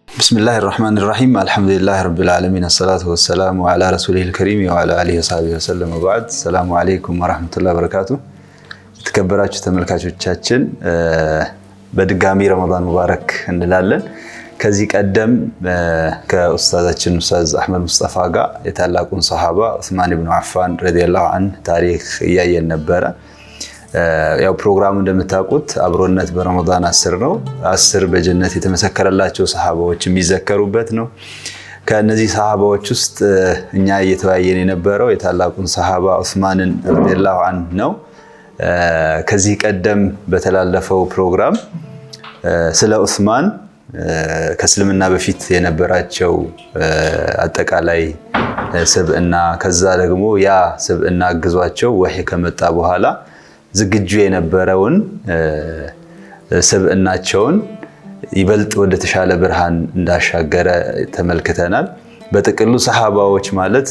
بسم الله الرحمن الرحيم الحمد لله رب العالمين الصلاة والسلام على رسوله الكريم وعلى آله وصحبه وسلم وبعد السلام عليكم ورحمة الله وبركاته تكبراتش ተመልካቾቻችን በድጋሚ ረመዳን ሙባረክ እንላለን ከዚህ ቀደም ከኡስታዛችን ኡስታዝ አህመድ ሙስጠፋ ጋር የታላቁን ሱሐባ ዑስማን ኢብኑ አፋን ረዲየላሁ ዐንሁ ታሪክ ያየን ነበር ያው ፕሮግራሙ እንደምታውቁት አብሮነት በረመዳን 10 ነው 10 በጀነት የተመሰከረላቸው ሱሐባዎች የሚዘከሩበት ነው ከነዚህ ሱሐባዎች ውስጥ እኛ እየተወያየን የነበረው የታላቁን ሱሐባ ዑስማንን ረዲየላሁ ዐንሁ ነው ከዚህ ቀደም በተላለፈው ፕሮግራም ስለ ዑስማን ከእስልምና በፊት የነበራቸው አጠቃላይ ስብዕና ከዛ ደግሞ ያ ስብዕና አግዟቸው ወህይ ከመጣ በኋላ ዝግጁ የነበረውን ስብዕናቸውን ይበልጥ ወደ ተሻለ ብርሃን እንዳሻገረ ተመልክተናል በጥቅሉ ሱሐባዎች ማለት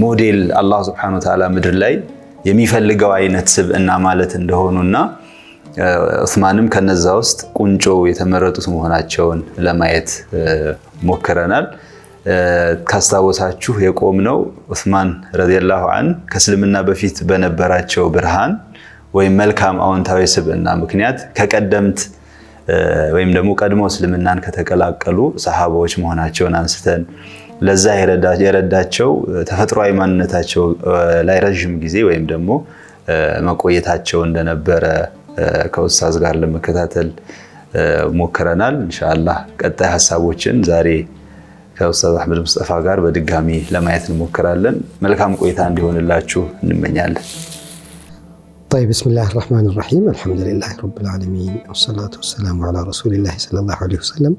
ሞዴል አላህ Subhanahu Wa Ta'ala ምድር ላይ የሚፈልገው አይነት ስብዕና ማለት እንደሆኑና ዑስማንም ከነዛ ውስጥ ቁንጮ የተመረጡት መሆናቸውን ለማየት ሞክረናል ካስታወሳችሁ የቆምነው ዑስማን ረዲየላሁ ዐንሁ ከእስልምና በፊት በነበራቸው ብርሃን ወይም መልካም አዎንታዊ ስብዕና ምክንያት ከቀደምት ወይም ደግሞ ቀድሞ እስልምናን ከተቀላቀሉ ሱሐባዎች መሆናቸውን አንስተን ለዛ የረዳቸው ተፈጥሯዊ ማንነታቸው ላይ ረጅም ጊዜ ወይም ደግሞ መቆየታቸው እንደነበረ ከኡስታዝ ጋር ለመከታተል ሞክረናል ኢንሻአላህ ቀጣይ ሐሳቦችን ዛሬ ከኡስታዝ አህመድ ሙስጠፋ ጋር በድጋሚ ለማየት እንሞክራለን መልካም ቆይታ እንዲሆንላችሁ እንመኛለን طيب بسم الله الرحمن الرحيم الحمد لله رب العالمين والصلاة والسلام على رسول الله صلى الله عليه وسلم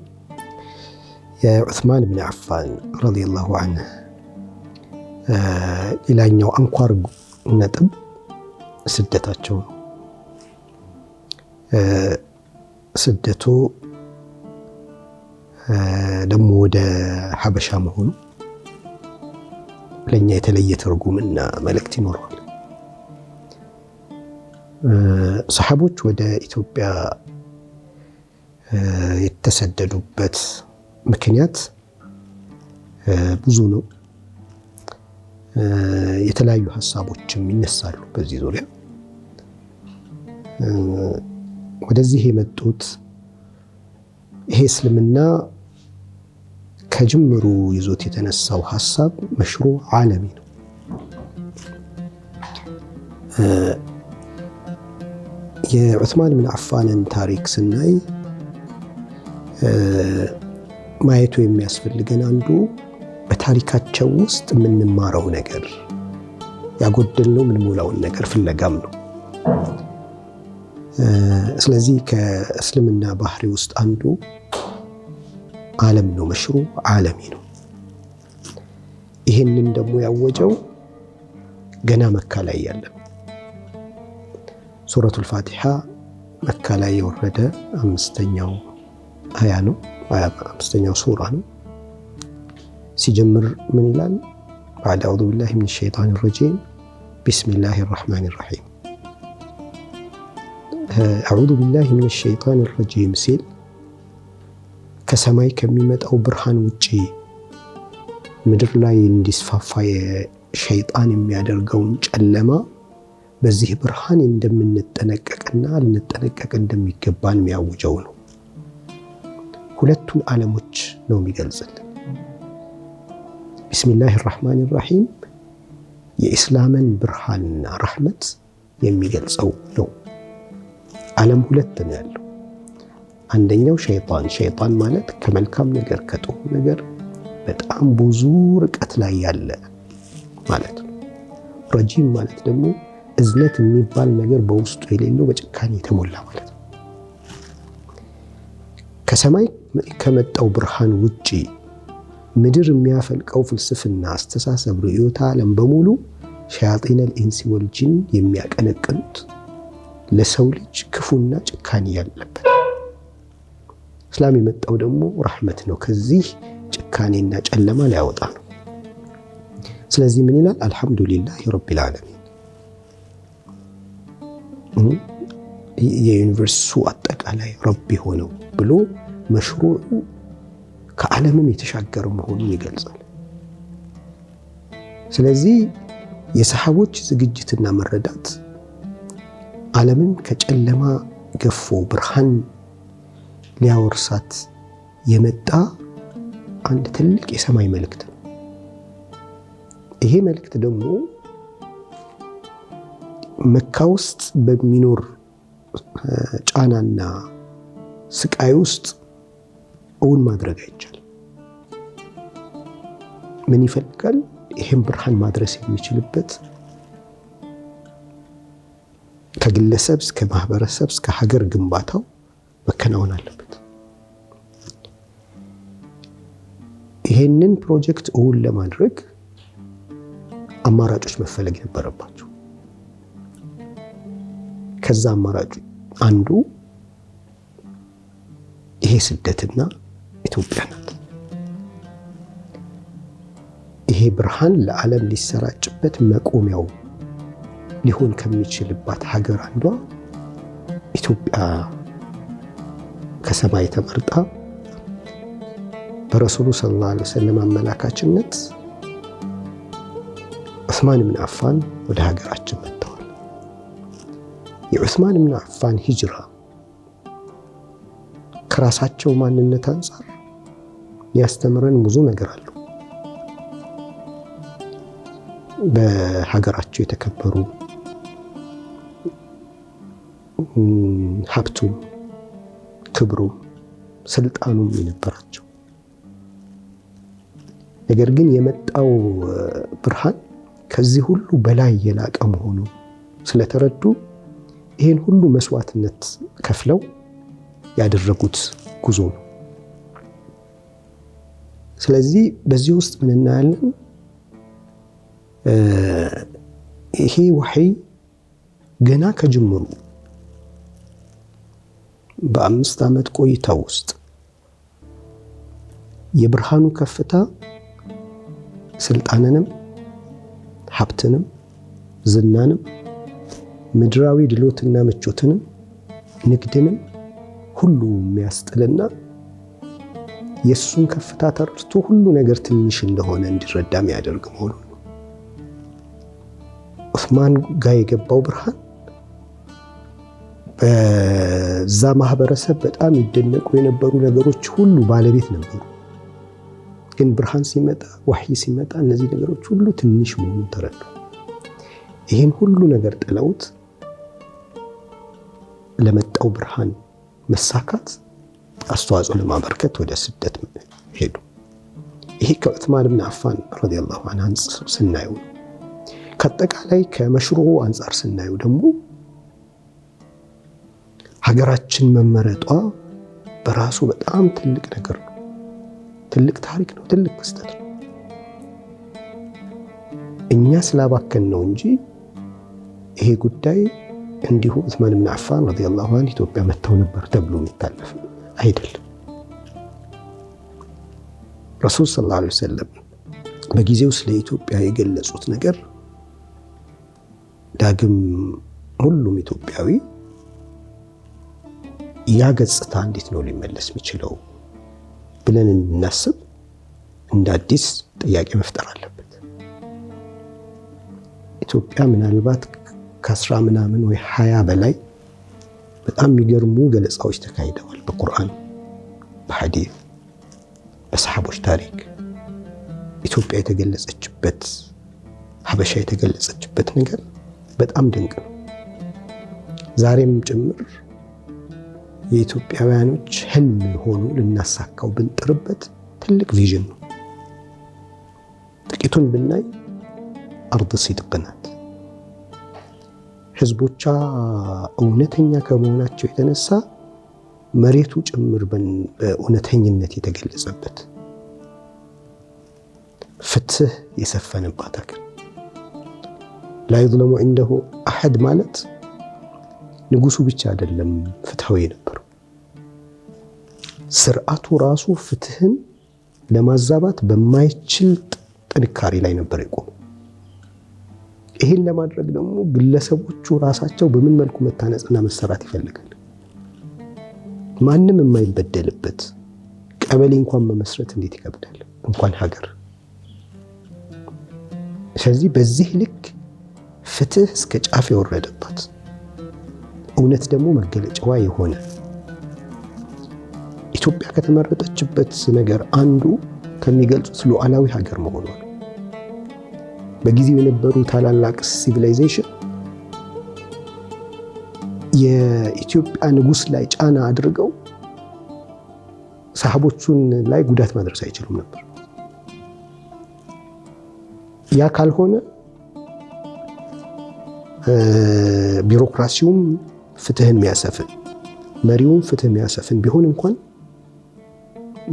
يا عثمان بن عفان رضي الله عنه ሌላኛው አንኳር ነጥብ ስደታቸው ስደቱ ደሞ ወደ ሐበሻ መሆኑ ለኛ የተለየ ትርጉምና መልእክት ይኖረዋል ሱሐቦች ወደ ኢትዮጵያ የተሰደዱበት ምክንያት ብዙ ነው የተለያዩ ሐሳቦችም ይነሳሉ በዚህ ዙሪያ ወደዚህ የመጡት ይሄ እስልምና ከጅምሩ ይዞት የተነሳው ሐሳብ መሽሩዕ ዓለሚ ነው የዑስማን ብን አፋንን ታሪክ ስናይ ማየቱ የሚያስፈልገን አንዱ በታሪካቸው ውስጥ የምንማረው ነገር ያጎደልነው የምንሞላውን ነገር ፍለጋም ነው ስለዚህ ከእስልምና ባህሪ ውስጥ አንዱ ዓለም ነው መሽሩዕ ዓለሚ ነው ይሄንን ደግሞ ያወጀው ገና መካ ላይ ያለ ሱረቱል ፋቲሃ መካ ላይ የወረደ አምስተኛው አያ ነው አምስተኛው ሱራ ነው ሲጀምር ምን ይላል بعد أعوذ بالله من الشيطان الرجيم بسم الله الرحمن الرحيم أعوذ بالله من الشيطان الرجيم ሲል ከሰማይ ከሚመጣው ብርሃን ውጪ ምድር ላይ እንዲስፋፋ የሸይጣን የሚያደርገውን ጨለማ በዚህ ብርሃን እንደምንጠነቀቅና ልንጠነቀቅ እንደሚገባን የሚያውጀው ነው ሁለቱን ዓለሞች ነው የሚገልጽልን ቢስሚላሂ الرحمن الرحيم የኢስላምን ብርሃንና ረህመት የሚገልጸው ነው ዓለም ሁለት ነው ያለው። አንደኛው ሸይጣን ማለት ከመልካም ነገር ከጥሩ ነገር በጣም ብዙ ርቀት ላይ ያለ ማለት ነው። ረጂም ማለት ደግሞ እዝነት የሚባል ነገር በውስጡ የሌለው በጭካኔ የተሞላ ማለት ነው። ከሰማይ ከመጣው ብርሃን ውጪ ምድር የሚያፈልቀው ፍልስፍና፣ አስተሳሰብ፣ ርዕዮተ ዓለም በሙሉ ሸያጢነል ኢንሲ ወል ጂን የሚያቀነቅኑት ለሰው ልጅ ክፉና ጭካኔ ያለበት። እስላም የመጣው ደግሞ ረሕመት ነው፣ ከዚህ ጭካኔና ጨለማ ሊያወጣ ነው። ስለዚህ ምን ይላል? አልሐምዱሊላህ ረቢል ዓለሚን የዩኒቨርሱ አጠቃላይ ረቢ ሆነው ብሎ መሽሩዑ ከዓለምም የተሻገረ መሆኑን ይገልጻል። ስለዚህ የሰሃቦች ዝግጅትና መረዳት ዓለምን ከጨለማ ገፎ ብርሃን ሊያወርሳት የመጣ አንድ ትልቅ የሰማይ መልእክት ነው። ይሄ መልእክት ደግሞ መካ ውስጥ በሚኖር ጫናና ስቃይ ውስጥ እውን ማድረግ አይቻልም። ምን ይፈልጋል? ይሄን ብርሃን ማድረስ የሚችልበት ከግለሰብ እስከ ማህበረሰብ እስከ ሀገር ግንባታው መከናወን አለበት። ይሄንን ፕሮጀክት እውን ለማድረግ አማራጮች መፈለግ ነበረባቸው። ከዛ አማራጭ አንዱ ይሄ ስደትና ኢትዮጵያ ናት። ይሄ ብርሃን ለዓለም ሊሰራጭበት መቆሚያው ሊሆን ከሚችልባት ሀገር አንዷ ኢትዮጵያ ከሰማይ ተመርጣ በረሱሉ ሰለላሁ ዐለይሂ ወሰለም አመላካችነት ዑስማን ብን አፋን ወደ ሀገራችን መጥተዋል። የዑስማን ብን አፋን ሂጅራ ከራሳቸው ማንነት አንጻር ያስተምረን ብዙ ነገር አለው። በሀገራቸው የተከበሩ ሀብቱም ክብሩም ስልጣኑም የነበራቸው፣ ነገር ግን የመጣው ብርሃን ከዚህ ሁሉ በላይ የላቀ መሆኑ ስለተረዱ ይህን ሁሉ መስዋዕትነት ከፍለው ያደረጉት ጉዞ ነው። ስለዚህ በዚህ ውስጥ ምን እናያለን? ይሄ ወሕይ ገና ከጅምሩ በ5 ዓመት ቆይታ ውስጥ የብርሃኑ ከፍታ ስልጣንንም ሀብትንም ዝናንም ምድራዊ ድሎትና ምቾትንም ንግድንም ሁሉ የሚያስጥልና የሱን ከፍታ ተረድቶ ሁሉ ነገር ትንሽ እንደሆነ እንዲረዳ የሚያደርግ መሆኑ ነው። ዑስማን ጋር የገባው ብርሃን በዛ ማህበረሰብ በጣም ይደነቁ የነበሩ ነገሮች ሁሉ ባለቤት ነበሩ። ግን ብርሃን ሲመጣ፣ ወሕይ ሲመጣ እነዚህ ነገሮች ሁሉ ትንሽ መሆኑን ተረዱ። ይህን ሁሉ ነገር ጥለውት ለመጣው ብርሃን መሳካት አስተዋጽኦ ለማበርከት ወደ ስደት ሄዱ። ይሄ ከዑስማን ብን አፋን ረዲየላሁ ዐንሁ አንፃር ስናየው፣ ከአጠቃላይ ከመሽሩዑ አንፃር ስናየው ደግሞ ሀገራችን መመረጧ በራሱ በጣም ትልቅ ነገር ነው። ትልቅ ታሪክ ነው። ትልቅ ክስተት ነው። እኛ ስላባከን ነው እንጂ ይሄ ጉዳይ እንዲሁ ዑስማን ብን አፋን ረዲየላሁ ዐንሁ ኢትዮጵያ መጥተው ነበር ተብሎ የሚታለፍ አይደለም። ረሱል ሰለላሁ ዐለይሂ ወሰለም በጊዜው ስለ ኢትዮጵያ የገለጹት ነገር ዳግም ሁሉም ኢትዮጵያዊ ያ ገጽታ እንዴት ነው ሊመለስ የሚችለው ብለን እንድናስብ እንደ አዲስ ጥያቄ መፍጠር አለበት። ኢትዮጵያ ምናልባት ከ10 ምናምን ወይ 20 በላይ በጣም የሚገርሙ ገለጻዎች ተካሂደዋል። በቁርአን፣ በሐዲስ፣ በሰሃቦች ታሪክ ኢትዮጵያ የተገለጸችበት፣ ሀበሻ የተገለጸችበት ነገር በጣም ድንቅ ነው። ዛሬም ጭምር የኢትዮጵያውያኖች ህልም ሆኖ ልናሳካው ብንጥርበት ትልቅ ቪዥን ነው። ጥቂቱን ብናይ አርድ ሲድቅ ናት። ህዝቦቿ እውነተኛ ከመሆናቸው የተነሳ መሬቱ ጭምር በእውነተኝነት የተገለጸበት ፍትህ የሰፈነባት ሀገር ላ ይظለሙ ዐንደሁ አሐድ ማለት ንጉሱ ብቻ አይደለም ፍትሃዊ የነበረው፣ ስርዓቱ ራሱ ፍትህን ለማዛባት በማይችል ጥንካሬ ላይ ነበር የቆመው። ይህን ለማድረግ ደግሞ ግለሰቦቹ ራሳቸው በምን መልኩ መታነጽና መሰራት ይፈልጋል? ማንም የማይበደልበት ቀበሌ እንኳን መመስረት እንዴት ይከብዳል፣ እንኳን ሀገር። ስለዚህ በዚህ ልክ ፍትህ እስከ ጫፍ የወረደባት እውነት ደግሞ መገለጫዋ የሆነ ኢትዮጵያ ከተመረጠችበት ነገር አንዱ ከሚገልጹት ሉዓላዊ ሀገር መሆኗ ነው። በጊዜው የነበሩ ታላላቅ ሲቪላይዜሽን የኢትዮጵያ ንጉስ ላይ ጫና አድርገው ሰሃቦቹን ላይ ጉዳት ማድረስ አይችሉም ነበር። ያ ካልሆነ ቢሮክራሲውም ፍትህን የሚያሰፍን መሪውም ፍትህ የሚያሰፍን ቢሆን እንኳን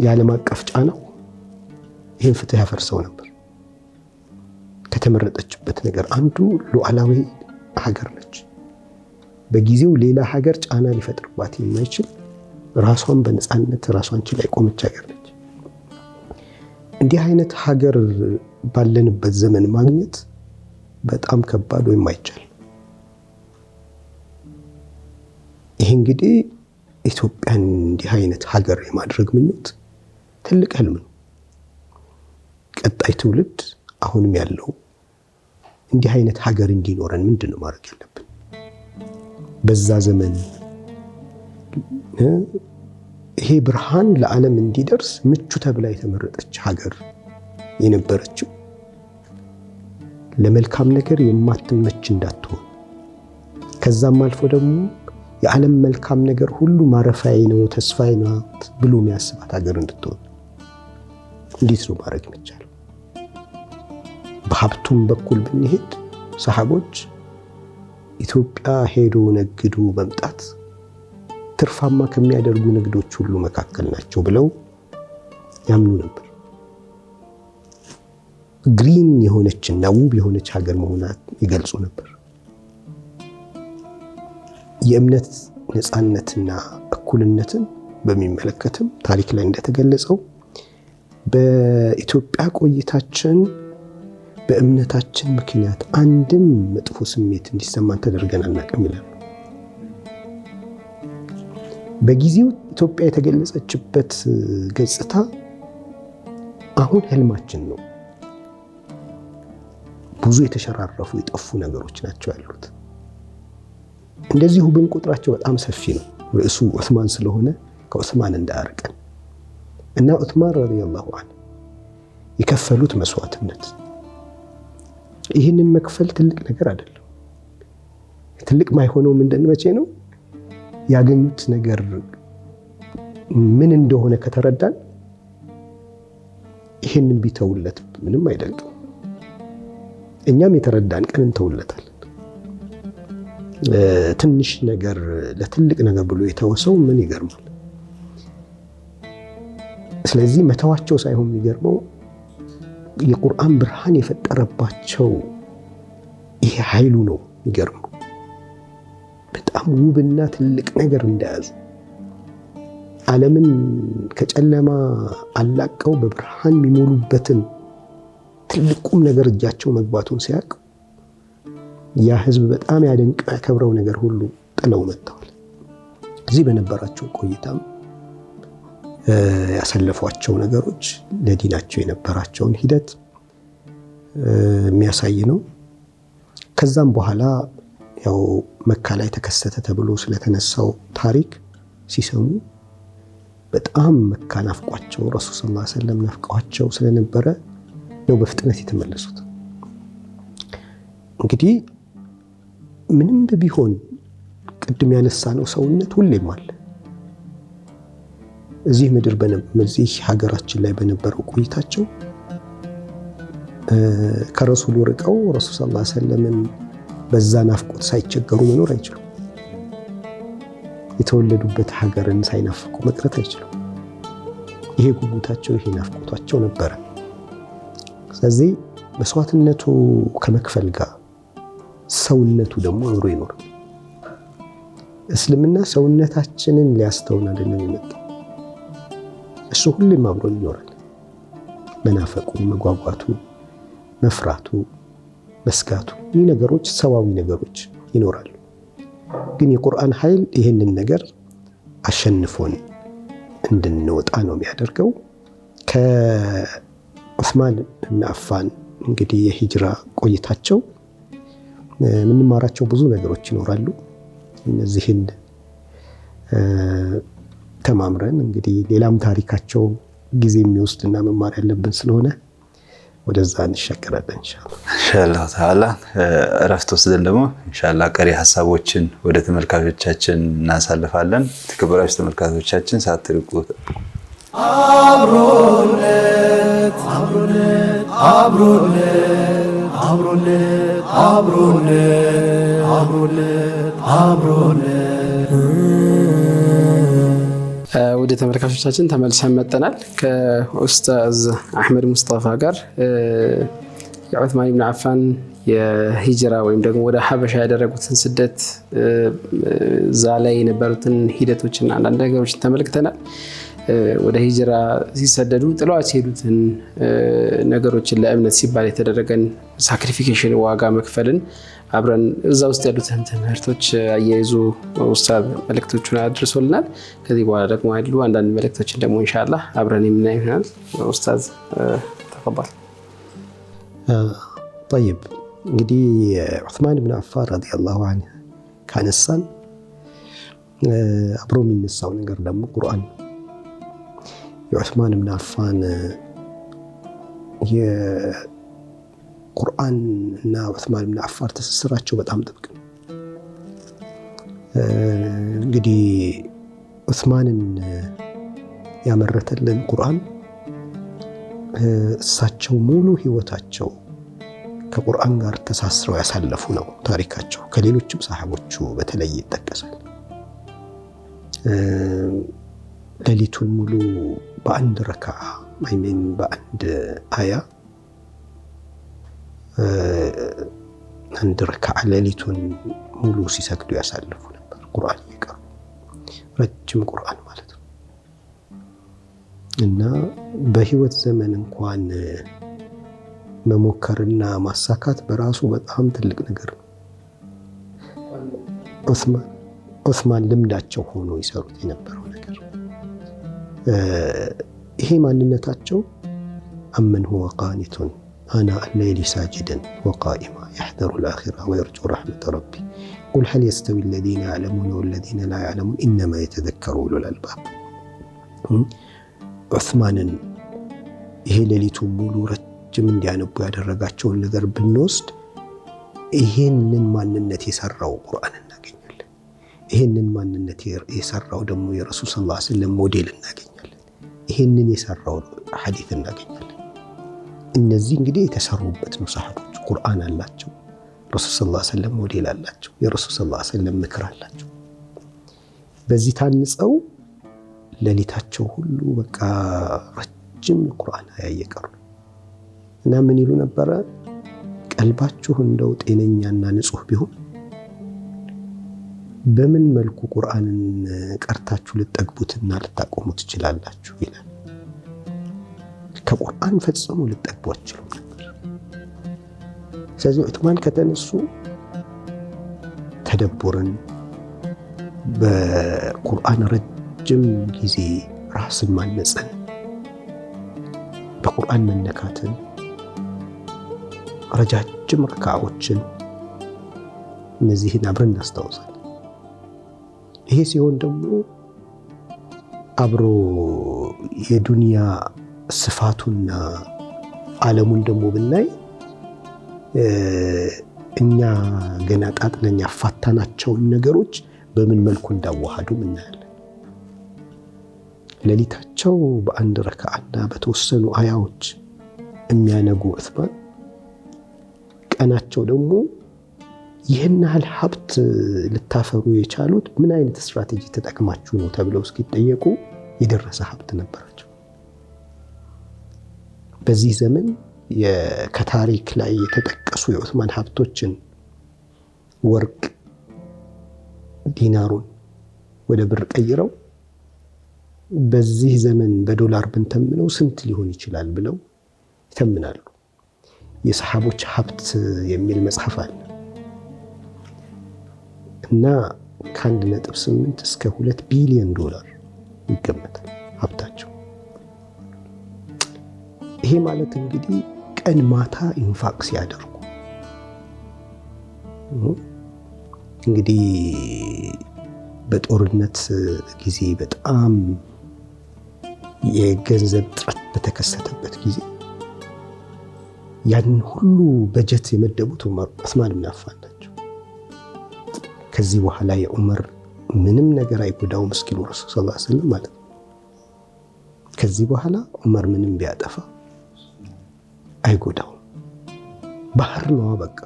የዓለም አቀፍ ጫናው ይህን ፍትህ ያፈርሰው ነበር። ከተመረጠችበት ነገር አንዱ ሉዓላዊ ሀገር ነች። በጊዜው ሌላ ሀገር ጫና ሊፈጥርባት የማይችል ራሷን በነፃነት ራሷን ችላ የቆመች ሀገር ነች። እንዲህ አይነት ሀገር ባለንበት ዘመን ማግኘት በጣም ከባድ ወይም አይቻል። ይሄ እንግዲህ ኢትዮጵያን እንዲህ አይነት ሀገር የማድረግ ምኞት ትልቅ ህልም ነው። ቀጣይ ትውልድ አሁንም ያለው እንዲህ አይነት ሀገር እንዲኖረን ምንድነው ማድረግ ያለብን? በዛ ዘመን ይሄ ብርሃን ለዓለም እንዲደርስ ምቹ ተብላ የተመረጠች ሀገር የነበረችው ለመልካም ነገር የማትመች እንዳትሆን፣ ከዛም አልፎ ደግሞ የዓለም መልካም ነገር ሁሉ ማረፊያዬ ነው ተስፋዬ ናት ብሎ የሚያስባት ሀገር እንድትሆን እንዴት ነው ማድረግ የሚቻለው? በሀብቱም በኩል ብንሄድ ሰሃቦች ኢትዮጵያ ሄዶ ነግዶ መምጣት ትርፋማ ከሚያደርጉ ንግዶች ሁሉ መካከል ናቸው ብለው ያምኑ ነበር። ግሪን የሆነችና ውብ የሆነች ሀገር መሆኗን ይገልጹ ነበር። የእምነት ነፃነትና እኩልነትን በሚመለከትም ታሪክ ላይ እንደተገለጸው በኢትዮጵያ ቆይታችን በእምነታችን ምክንያት አንድም መጥፎ ስሜት እንዲሰማን ተደርገን አናውቅም ይላሉ። በጊዜው ኢትዮጵያ የተገለጸችበት ገጽታ አሁን ህልማችን ነው። ብዙ የተሸራረፉ የጠፉ ነገሮች ናቸው ያሉት። እንደዚሁ ብንቆጥራቸው በጣም ሰፊ ነው። ርዕሱ ዑስማን ስለሆነ ከዑስማን እንዳያርቀን እና ዑስማን ረዲየላሁ ዐንሁ የከፈሉት መስዋዕትነት፣ ይህንን መክፈል ትልቅ ነገር አይደለም። ትልቅ ማይሆነው ምንድን መቼ ነው? ያገኙት ነገር ምን እንደሆነ ከተረዳን ይህንን ቢተውለት ምንም አይደለም። እኛም የተረዳን ቀን እንተውለታለን። ትንሽ ነገር ለትልቅ ነገር ብሎ የተወሰው ምን ይገርማል። ስለዚህ መተዋቸው ሳይሆን የሚገርመው የቁርአን ብርሃን የፈጠረባቸው ይሄ ኃይሉ ነው የሚገርመው። በጣም ውብና ትልቅ ነገር እንደያዙ ዓለምን ከጨለማ አላቀው በብርሃን የሚሞሉበትን ትልቁም ነገር እጃቸው መግባቱን ሲያውቅ ያ ህዝብ በጣም ያደንቀው ያከብረው ነገር ሁሉ ጥለው መጥተዋል። እዚህ በነበራቸው ቆይታም ያሰለፏቸው ነገሮች ለዲናቸው የነበራቸውን ሂደት የሚያሳይ ነው። ከዛም በኋላ ያው መካ ላይ ተከሰተ ተብሎ ስለተነሳው ታሪክ ሲሰሙ በጣም መካ ናፍቋቸው ረሱል ሰለላሁ ዐለይሂ ወሰለም ናፍቀዋቸው ስለነበረ ነው በፍጥነት የተመለሱት። እንግዲህ ምንም ቢሆን ቅድም ያነሳነው ሰውነት ሁሌም አለ። እዚህ ምድር በዚህ ሀገራችን ላይ በነበረው ቆይታቸው ከረሱሉ ርቀው ረሱል ሰለላሁ ዐለይሂ ወሰለም በዛ ናፍቆት ሳይቸገሩ መኖር አይችሉም። የተወለዱበት ሀገርን ሳይናፍቁ መቅረት አይችሉም። ይሄ ጉጉታቸው፣ ይሄ ናፍቆታቸው ነበረ። ስለዚህ መስዋዕትነቱ ከመክፈል ጋር ሰውነቱ ደግሞ አብሮ ይኖራል። እስልምና ሰውነታችንን ሊያስተውን አይደለም የመጣው፣ እሱ ሁሌም አብሮ ይኖራል። መናፈቁ፣ መጓጓቱ፣ መፍራቱ፣ መስጋቱ፣ ይህ ነገሮች ሰዋዊ ነገሮች ይኖራሉ። ግን የቁርአን ኃይል ይህንን ነገር አሸንፎን እንድንወጣ ነው የሚያደርገው። ከዑስማን ብን አፋን እንግዲህ የሂጅራ ቆይታቸው የምንማራቸው ብዙ ነገሮች ይኖራሉ። እነዚህን ተማምረን እንግዲህ ሌላም ታሪካቸው ጊዜ የሚወስድና መማር ያለብን ስለሆነ ወደዛ እንሻገራለን ኢንሻአላህ ተዓላ። እረፍት ወስደን ደግሞ ኢንሻአላህ ቀሪ ሀሳቦችን ወደ ተመልካቾቻችን እናሳልፋለን። ተከበራችሁ ተመልካቾቻችን ሳትርቁ አብሮነት አብሮነት አብሮነት አብሮነት አብሮነት አብሮነት አብሮነት ወደ ተመልካቾቻችን ተመልሰን መጥተናል። ከኡስታዝ አህመድ ሙስጠፋ ጋር የዑስማን ኢብኑ አፋን የሂጅራ ወይም ደግሞ ወደ ሀበሻ ያደረጉትን ስደት እዛ ላይ የነበሩትን ሂደቶችና አንዳንድ ነገሮችን ተመልክተናል። ወደ ሂጅራ ሲሰደዱ ጥለዋት ሲሄዱትን ነገሮችን ለእምነት ሲባል የተደረገን ሳክሪፊኬሽን ዋጋ መክፈልን አብረን እዛ ውስጥ ያሉትን ትምህርቶች አያይዞ ኡስታዝ መልእክቶቹን አድርሶልናል። ከዚህ በኋላ ደግሞ ያሉ አንዳንድ መልእክቶችን ደግሞ ኢንሻአላህ አብረን የምናይ ይሆናል። ኡስታዝ ተቀበል። طيب እንግዲህ ዑስማን ብን አፋን ረዲየላሁ ዐንሁ ካነሳን አብሮ የሚነሳው ነገር ደግሞ ቁርአን። የዑስማን ብን አፋን ቁርአን እና ዑስማን ብን አፋን ትስስራቸው በጣም ጥብቅ ነው። እንግዲህ ዑስማንን ያመረተልን ቁርአን እሳቸው ሙሉ ህይወታቸው ከቁርአን ጋር ተሳስረው ያሳለፉ ነው ታሪካቸው። ከሌሎችም ሰሃቦቹ በተለይ ይጠቀሳል። ሌሊቱን ሙሉ በአንድ ረካዓ ወይም በአንድ አያ አንድ ረካዓ ሌሊቱን ሙሉ ሲሰግዱ ያሳልፉ ነበር። ቁርአን ይቀሩ ረጅም ቁርአን ማለት ነው። እና በህይወት ዘመን እንኳን መሞከርና ማሳካት በራሱ በጣም ትልቅ ነገር ነው። ዑስማን ልምዳቸው ሆኖ ይሰሩት የነበረው ነገር ይሄ ማንነታቸው አመን ሁወ ቃኒቱን أنا الليل ساجدا وقائما يحذر الآخرة ويرجو رحمة ربي قل هل يستوي الذين يعلمون والذين لا يعلمون إنما يتذكر أولو الألباب. ዑስማንን ይሄ ሌሊቱን ሙሉ ረጅም እንዲያነቡ ያደረጋቸውን ነገር ብንወስድ ይሄንን ማንነት የሰራው ቁርአን እናገኛለን። ይሄንን ማንነት የሰራው ደግሞ የረሱል ሰለላሁ ዐለይሂ ወሰለም ሞዴል እናገኛለን። ይሄንን የሰራው ሐዲስ እናገኛለን። እነዚህ እንግዲህ የተሰሩበት ነው። ሰሃቦች ቁርአን አላቸው፣ ረሱል ሰለላሁ ዐለይሂ ወሰለም ሞዴል አላቸው፣ የረሱል ሰለላሁ ዐለይሂ ወሰለም ምክር አላቸው። በዚህ ታንጸው ሌሊታቸው ሁሉ በቃ ረጅም ቁርአን ያየቀሩ እና ምን ይሉ ነበረ? ቀልባችሁ እንደው ጤነኛና ንጹህ ቢሆን በምን መልኩ ቁርአንን ቀርታችሁ ልትጠግቡትና ልታቆሙት ትችላላችሁ ይላል። ከቁርአን ፈጽሞ ልትጠግቡ አትችሉም ነበር። ስለዚህ ዑስማን ከተነሱ ተደቡርን በቁርአን ረጅም ጊዜ ራስን ማነጽን፣ በቁርአን መነካትን፣ ረጃጅም ረካዓዎችን እነዚህን አብረን እናስታውሳለን። ይሄ ሲሆን ደግሞ አብሮ የዱንያ ስፋቱና ዓለሙን ደግሞ ብናይ እኛ ገና ጣጥለኛ ያፋታናቸውን ነገሮች በምን መልኩ እንዳዋሃዱ እናያለን። ሌሊታቸው በአንድ ረክዓና በተወሰኑ አያዎች የሚያነጉ ዑስማን ቀናቸው ደግሞ ይህን ያህል ሀብት ልታፈሩ የቻሉት ምን አይነት ስትራቴጂ ተጠቅማችሁ ነው ተብለው እስኪጠየቁ የደረሰ ሀብት ነበራቸው። በዚህ ዘመን ከታሪክ ላይ የተጠቀሱ የዑስማን ሀብቶችን ወርቅ ዲናሩን ወደ ብር ቀይረው በዚህ ዘመን በዶላር ብንተምነው ስንት ሊሆን ይችላል ብለው ይተምናሉ። የሰሃቦች ሀብት የሚል መጽሐፍ አለ እና ከ1.8 እስከ 2 ቢሊዮን ዶላር ይገመታል ሀብታቸው። ይሄ ማለት እንግዲህ ቀን ማታ ኢንፋቅ ሲያደርጉ እንግዲህ በጦርነት ጊዜ በጣም የገንዘብ ጥረት በተከሰተበት ጊዜ ያን ሁሉ በጀት የመደቡት ዑስማን ብን አፋን ናቸው። ከዚህ በኋላ የዑመር ምንም ነገር አይጎዳውም እስኪሉ ረሱል ሰለላሁ ዐለይሂ ወሰለም ማለት ነው። ከዚህ በኋላ ዑመር ምንም ቢያጠፋ አይጎዳውም። ባህር ነው በቃ።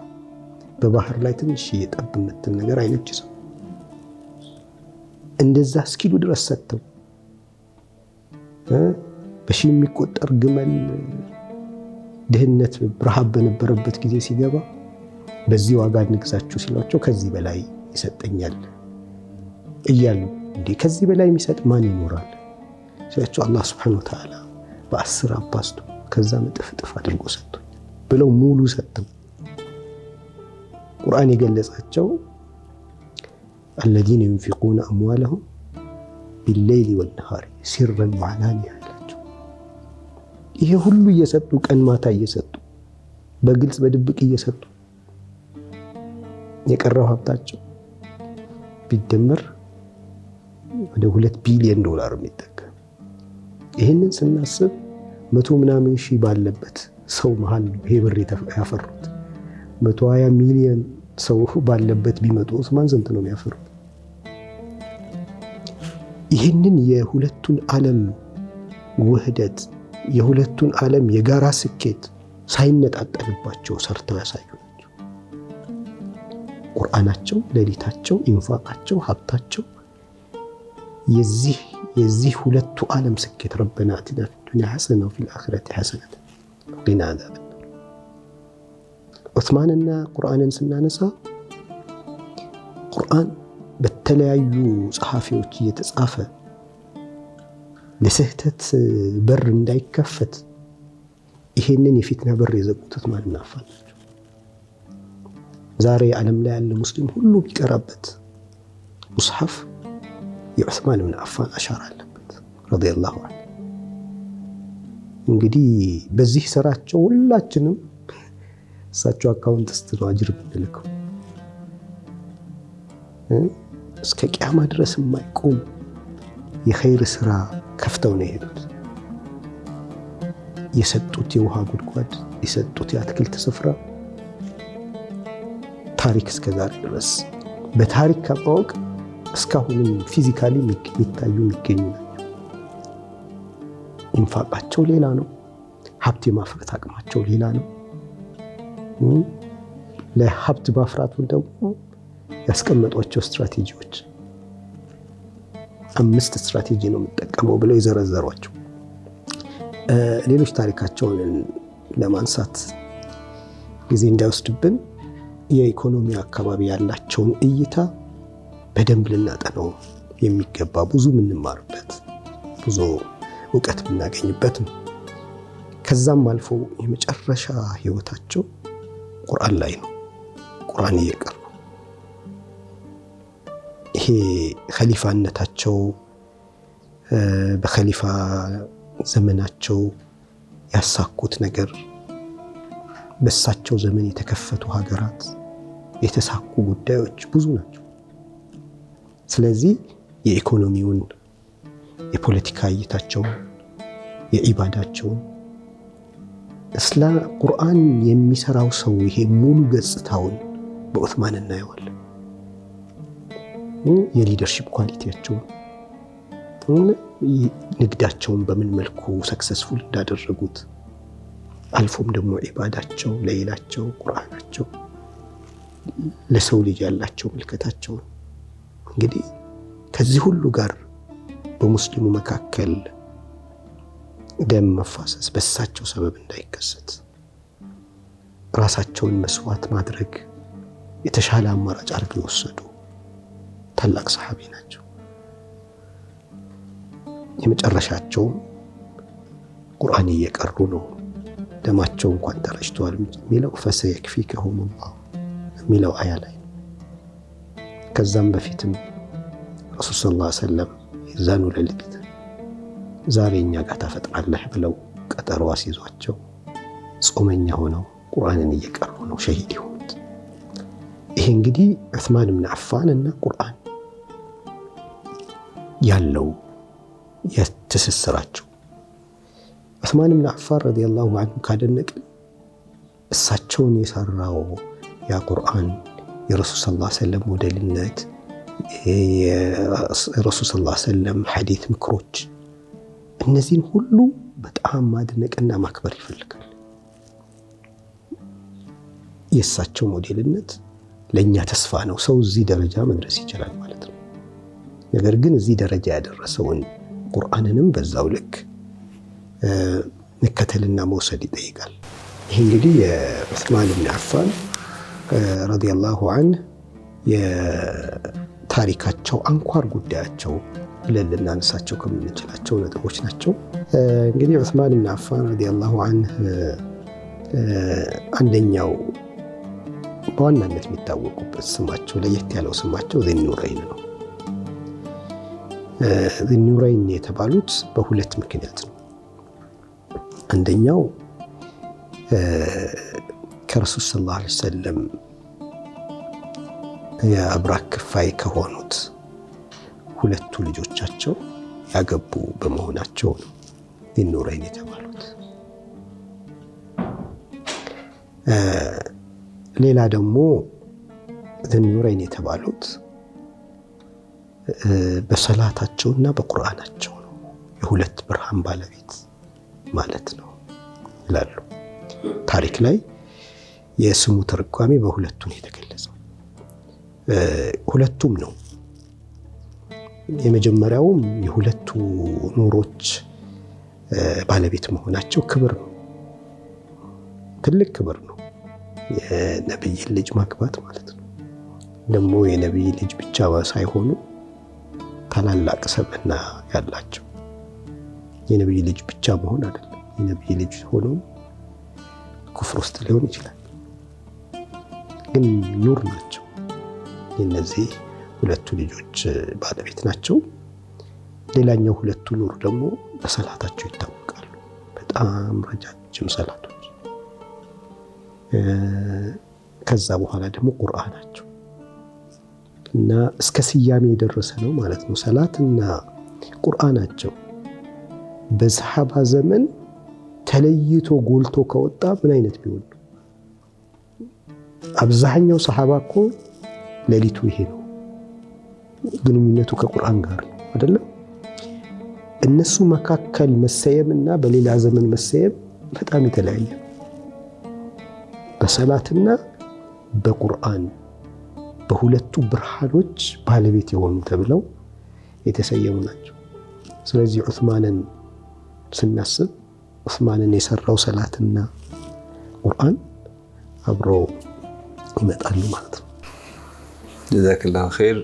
በባህር ላይ ትንሽ የጠብ የምትል ነገር አይነችስም። እንደዛ እስኪሉ ድረስ ሰጥተው በሺ የሚቆጠር ግመል ድህነት ረሃብ በነበረበት ጊዜ ሲገባ በዚህ ዋጋ እንግዛችሁ ሲሏቸው ከዚህ በላይ ይሰጠኛል እያሉ እንዴ ከዚህ በላይ የሚሰጥ ማን ይኖራል ሲላቸው አላህ Subhanahu Wa Ta'ala በ10 አባዝቶ ከዛ እጥፍ አድርጎ ሰጥቶኛል ብለው ሙሉ ሰጥተው ቁርአን የገለጻቸው الذين ينفقون أموالهم بالليل والنهار سرا وعلانية ያላቸው ይሄ ሁሉ እየሰጡ ቀን ማታ እየሰጡ በግልጽ በድብቅ እየሰጡ የቀረው ሀብታቸው ቢደመር ወደ 2 ቢሊዮን ዶላር የሚጠጋ። ይሄንን ስናስብ 100 ምናምን ሺህ ባለበት ሰው መሃል ነው ይሄ ብር ያፈሩት። 120 ሚሊዮን ሰው ባለበት ቢመጡ ዑስማን ስንት ነው የሚያፈሩት? ይህንን የሁለቱን ዓለም ውህደት የሁለቱን ዓለም የጋራ ስኬት ሳይነጣጠልባቸው ሰርተው ያሳዩ ናቸው። ቁርአናቸው፣ ሌሊታቸው፣ ኢንፋቃቸው፣ ሀብታቸው የዚህ ሁለቱ ዓለም ስኬት ረበና አቲና ፊዱንያ ሐሰነ ወፊል አኺረቲ ሐሰነ ወቂና አዛበን። ዑስማንና ቁርአንን ስናነሳ ቁርአን በተለያዩ ጸሐፊዎች እየተጻፈ ለስህተት በር እንዳይከፈት ይሄንን የፊትና በር የዘጉት ዑስማን ብን አፋን ናቸው። ዛሬ ዓለም ላይ ያለ ሙስሊም ሁሉ ቢቀራበት ሙስሐፍ የዑስማን ብን አፋን አሻራ አለበት ረዲየላሁ ዐንሁ። እንግዲህ በዚህ ስራቸው ሁላችንም እሳቸው አካውንት ውስጥ ነው አጅር ብንልከው እስከ ቂያማ ድረስ የማይቆም የኸይር ስራ ከፍተው ነው የሄዱት። የሰጡት የውሃ ጉድጓድ፣ የሰጡት የአትክልት ስፍራ ታሪክ እስከዛሬ ድረስ በታሪክ ከማወቅ እስካሁንም ፊዚካሊ የሚታዩ የሚገኙ ናቸው። ኢንፋቃቸው ሌላ ነው። ሀብት የማፍራት አቅማቸው ሌላ ነው። ለሀብት ማፍራቱን ደግሞ ያስቀመጧቸው ስትራቴጂዎች 5 ስትራቴጂ ነው የምጠቀመው ብለው የዘረዘሯቸው። ሌሎች ታሪካቸውን ለማንሳት ጊዜ እንዳይወስድብን የኢኮኖሚ አካባቢ ያላቸውን እይታ በደንብ ልናጠናው የሚገባ ብዙ የምንማርበት ብዙ እውቀት የምናገኝበት ነው። ከዛም አልፎ የመጨረሻ ህይወታቸው ቁርአን ላይ ነው። ቁርአን እየቀሩ ይሄ ኸሊፋነታቸው በኸሊፋ ዘመናቸው ያሳኩት ነገር በሳቸው ዘመን የተከፈቱ ሀገራት የተሳኩ ጉዳዮች ብዙ ናቸው። ስለዚህ የኢኮኖሚውን፣ የፖለቲካ እይታቸውን፣ የኢባዳቸውን እስላም ቁርአን የሚሰራው ሰው ይሄ ሙሉ ገጽታውን በዑስማን እናየዋለን። የሊደርሺፕ ኳሊቲያቸውን ንግዳቸውን በምን መልኩ ሰክሰስፉል እንዳደረጉት አልፎም ደግሞ ዒባዳቸው፣ ለይላቸው፣ ቁርአናቸው፣ ለሰው ልጅ ያላቸው ምልከታቸው እንግዲህ ከዚህ ሁሉ ጋር በሙስሊሙ መካከል ደም መፋሰስ በሳቸው ሰበብ እንዳይከሰት ራሳቸውን መስዋዕት ማድረግ የተሻለ አማራጭ አድርገው የወሰዱ ታላቅ ሰሃቢ ናቸው። የመጨረሻቸው ቁርአን እየቀሩ ነው። ደማቸው እንኳን ተረጭቷል የሚለው ፈሰየክፊከሁም አላህ የሚለው አያ ላይ ከዛም በፊትም ረሱል ሰለላሁ ዐለይሂ ወሰለም የዛኑ ሌሊት ዛሬ እኛ ጋር ታፈጥራለህ ብለው ቀጠሮ አስይዟቸው ጾመኛ ሆነው ቁርአንን እየቀሩ ነው ሸሂድ የሆኑት። ይሄ እንግዲህ ዑስማን ብን አፋን እና ቁርአን ያለው የተሰሰራቸው ዑስማን ብን አፋን ረዲየላሁ ዐንሁ ካደነቅን እሳቸውን የሰራው ያ ቁርአን የረሱል ሰለላሁ ዐለይሂ ወሰለም ሞዴልነት የረሱል ሰለላሁ ዐለይሂ ወሰለም ሐዲስ ምክሮች እነዚህን ሁሉ በጣም ማድነቅና ማክበር ይፈልጋል። የእሳቸው ሞዴልነት ለእኛ ተስፋ ነው። ሰው እዚህ ደረጃ መድረስ ይችላል ማለት ነው። ነገር ግን እዚህ ደረጃ ያደረሰውን ቁርአንንም በዛው ልክ መከተልና መውሰድ ይጠይቃል። ይህ እንግዲህ የዑስማን ብን አፋን ረዲየላሁ ዐንሁ የታሪካቸው አንኳር ጉዳያቸው ብለን ልናነሳቸው ከምንችላቸው ነጥቦች ናቸው። እንግዲህ ዑስማን ብን አፋን ረዲየላሁ ዐንሁ አንደኛው በዋናነት የሚታወቁበት ስማቸው ለየት ያለው ስማቸው ዙኑረይን ነው። ዙኑረይን የተባሉት በሁለት ምክንያት ነው። አንደኛው ከረሱል ሰለላሁ ዐለይሂ ወሰለም የአብራክ ክፋይ ከሆኑት ሁለቱ ልጆቻቸው ያገቡ በመሆናቸው ነው ዙኑረይን የተባሉት። ሌላ ደግሞ ዙኑረይን የተባሉት በሰላታቸውና በቁርአናቸው ነው። የሁለት ብርሃን ባለቤት ማለት ነው ይላሉ። ታሪክ ላይ የስሙ ትርጓሜ በሁለቱ ነው የተገለጸው። ሁለቱም ነው። የመጀመሪያውም የሁለቱ ኑሮች ባለቤት መሆናቸው ክብር ነው፣ ትልቅ ክብር ነው። የነብይን ልጅ ማግባት ማለት ነው። ደግሞ የነብይ ልጅ ብቻ ሳይሆኑ ታላላቅ ሰብዕና ያላቸው። የነብይ ልጅ ብቻ መሆን አይደለም። የነብይ ልጅ ሆኖ ኩፍር ውስጥ ሊሆን ይችላል፣ ግን ኑር ናቸው። የነዚህ ሁለቱ ልጆች ባለቤት ናቸው። ሌላኛው ሁለቱ ኑር ደግሞ በሰላታቸው ይታወቃሉ። በጣም ረጃጅም ሰላቶች። ከዛ በኋላ ደግሞ ቁርአናቸው እና እስከ ስያሜ የደረሰ ነው ማለት ነው። ሰላትና ቁርአናቸው በሰሃባ ዘመን ተለይቶ ጎልቶ ከወጣ ምን አይነት ቢሆን ነው? አብዛኛው ሰሃባ እኮ ሌሊቱ ይሄ ነው ግንኙነቱ ከቁርአን ጋር ነው አይደለም? እነሱ መካከል መሰየምና በሌላ ዘመን መሰየም በጣም የተለያየ፣ በሰላትና በቁርአን በሁለቱ ብርሃኖች ባለቤት የሆኑ ተብለው የተሰየሙ ናቸው። ስለዚህ ዑስማንን ስናስብ ዑስማንን የሰራው ሰላትና ቁርአን አብረው ይመጣሉ ማለት ነው። ጀዛከላሁ ኸይር።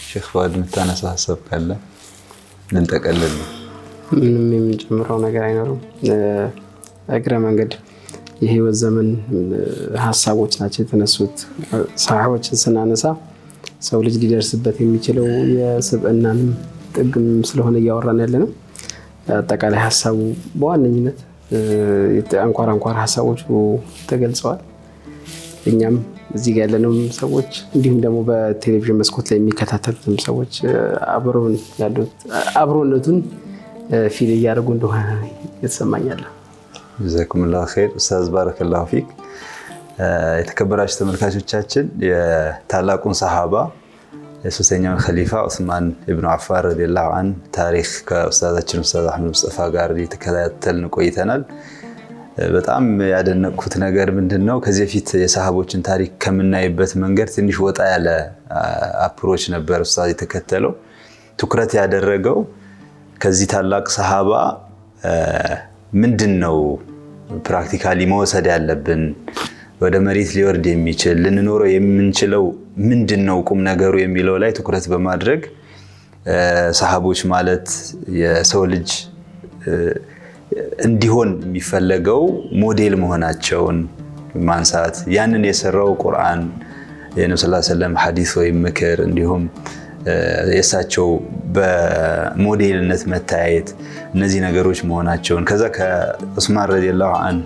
ሼክ ፉአድ የምታነሳው ሀሳብ ካለ ልንጠቀልል ነው። ምንም የምንጨምረው ነገር አይኖርም። እግረ መንገድ የህይወት ዘመን ሀሳቦች ናቸው የተነሱት። ሰሃቦችን ስናነሳ ሰው ልጅ ሊደርስበት የሚችለው የስብዕናን ጥግም ስለሆነ እያወራን ያለ ነው። አጠቃላይ ሀሳቡ በዋነኝነት አንኳር ሀሳቦች ተገልጸዋል። እኛም እዚህ ጋር ያለነው ሰዎች እንዲሁም ደግሞ በቴሌቪዥን መስኮት ላይ የሚከታተሉትም ሰዎች አብሮነቱን ፊል እያደረጉ እንደሆነ የተሰማኛል። ጀዛኩሙላሁ ኸይር ኡስታዝ ባረከላሁ ፊክ። የተከበራችሁ ተመልካቾቻችን የታላቁን ሰሃባ የሶስተኛው ኸሊፋ ዑስማን ኢብኑ አፋን ረዲየላሁ ዐንሁ ታሪክ ከኡስታዛችን ኡስታዝ አህመድ ሙስጠፋ ጋር የተከታተልን ቆይተናል። በጣም ያደነቅኩት ነገር ምንድነው ከዚህ በፊት የሰሃቦችን ታሪክ ከምናይበት መንገድ ትንሽ ወጣ ያለ አፕሮች ነበር ኡስታዝ የተከተለው። ትኩረት ያደረገው ከዚህ ታላቅ ሰሃባ ምንድነው ፕራክቲካሊ መወሰድ ያለብን ወደ መሬት ሊወርድ የሚችል ልንኖረው የምንችለው ምንድነው ቁም ነገሩ የሚለው ላይ ትኩረት በማድረግ ሰሃቦች ማለት የሰው ልጅ እንዲሆን የሚፈለገው ሞዴል መሆናቸውን ማንሳት ያንን የሰራው ቁርአን የነብዩ ሰለላሁ ዐለይሂ ወሰለም ሐዲስ ወይም ምክር እንዲሁም የሳቸው በሞዴልነት መታየት እነዚህ ነገሮች መሆናቸውን ከዛ ከዑስማን ረዲየላሁ ዐንሁ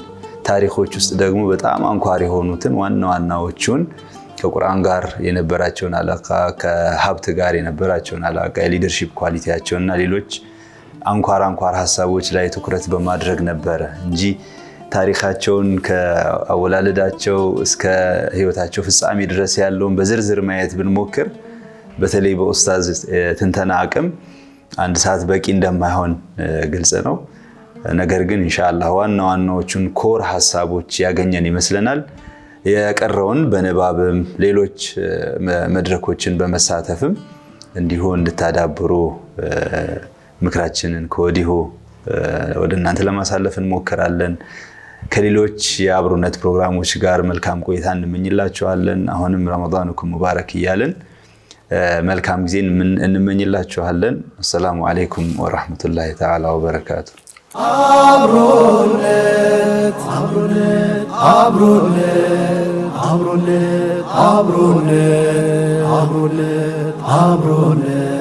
ታሪኮች ውስጥ ደግሞ በጣም አንኳር የሆኑትን ዋናዎቹን ከቁርአን ጋር የነበራቸውን አላቃ ከሀብት ጋር የነበራቸውን አላቃ የሊደርሺፕ ኳሊቲያቸውና ሌሎች አንኳር ሐሳቦች ላይ ትኩረት በማድረግ ነበር እንጂ ታሪካቸውን ከአወላለዳቸው እስከ ህይወታቸው ፍጻሜ ድረስ ያለውን በዝርዝር ማየት ብንሞክር በተለይ በኡስታዝ ትንተና አቅም አንድ ሰዓት በቂ እንደማይሆን ግልጽ ነው። ነገር ግን ኢንሻአላህ ዋናዎቹን ኮር ሐሳቦች ያገኘን ይመስለናል። የቀረውን በንባብም ሌሎች መድረኮችን በመሳተፍም እንዲሁ እንድታዳብሩ ምክራችንን ከወዲሁ ወደ እናንተ ለማሳለፍ እንሞክራለን። ከሌሎች የአብሮነት ፕሮግራሞች ጋር መልካም ቆይታ እንመኝላችኋለን። አሁንም ረመዳኑኩም ሙባረክ እያልን መልካም ጊዜ እንመኝላችኋለን። አሰላሙ አለይኩም ወራህመቱላሂ ተዓላ ወበረካቱ። አብሮነት አብሮነት አብሮነት አብሮነት አብሮነት አብሮነት